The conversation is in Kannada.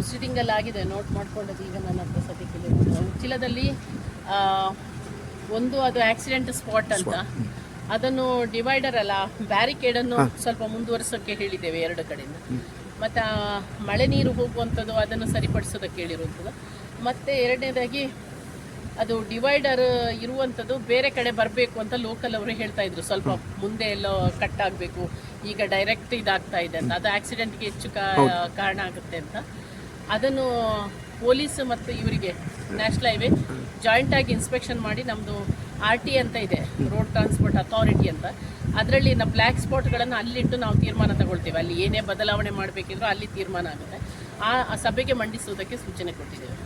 ಪ್ರೊಸೀಡಿಂಗಲ್ಲಿ ಆಗಿದೆ, ನೋಟ್ ಮಾಡ್ಕೊಂಡದ್ದು ಈಗ ನನ್ನ ಹತ್ರ ಸದ್ಯಕ್ಕಿಲ್ಲ. ಉಚ್ಚಿಲದಲ್ಲಿ ಒಂದು ಅದು ಆಕ್ಸಿಡೆಂಟ್ ಸ್ಪಾಟ್ ಅಂತ, ಅದನ್ನು ಡಿವೈಡರ್ ಅಲ್ಲ ಬ್ಯಾರಿಕೇಡನ್ನು ಸ್ವಲ್ಪ ಮುಂದುವರಿಸೋಕ್ಕೆ ಹೇಳಿದ್ದೇವೆ ಎರಡು ಕಡೆಯಿಂದ. ಮತ್ತು ಮಳೆ ನೀರು ಹೋಗುವಂಥದ್ದು ಅದನ್ನು ಸರಿಪಡಿಸೋದಕ್ಕೆ ಹೇಳಿರುವಂಥದ್ದು. ಮತ್ತು ಎರಡನೇದಾಗಿ ಅದು ಡಿವೈಡರ್ ಇರುವಂಥದ್ದು ಬೇರೆ ಕಡೆ ಬರಬೇಕು ಅಂತ ಲೋಕಲ್ ಅವರು ಹೇಳ್ತಾ ಇದ್ರು, ಸ್ವಲ್ಪ ಮುಂದೆ ಎಲ್ಲೋ ಕಟ್ ಆಗಬೇಕು, ಈಗ ಡೈರೆಕ್ಟ್ ಇದಾಗ್ತಾ ಇದೆ ಅಂತ, ಅದು ಆಕ್ಸಿಡೆಂಟ್ಗೆ ಹೆಚ್ಚು ಕಾರಣ ಆಗುತ್ತೆ ಅಂತ. ಅದನ್ನು ಪೊಲೀಸ್ ಮತ್ತು ಇವರಿಗೆ ನ್ಯಾಷನಲ್ ಹೈವೇ ಜಾಯಿಂಟಾಗಿ ಇನ್ಸ್ಪೆಕ್ಷನ್ ಮಾಡಿ, ನಮ್ಮದು RT ಅಂತ ಇದೆ, ರೋಡ್ ಟ್ರಾನ್ಸ್ಪೋರ್ಟ್ ಅಥಾರಿಟಿ ಅಂತ, ಅದರಲ್ಲಿ ನಾವು ಬ್ಲ್ಯಾಕ್ ಸ್ಪಾಟ್ಗಳನ್ನು ಅಲ್ಲಿಟ್ಟು ನಾವು ತೀರ್ಮಾನ ತಗೊಳ್ತೀವಿ. ಅಲ್ಲಿ ಏನೇ ಬದಲಾವಣೆ ಮಾಡಬೇಕಿದ್ರೂ ಅಲ್ಲಿ ತೀರ್ಮಾನ ಆಗುತ್ತೆ. ಆ ಸಭೆಗೆ ಮಂಡಿಸುವುದಕ್ಕೆ ಸೂಚನೆ ಕೊಟ್ಟಿದ್ದೇವೆ.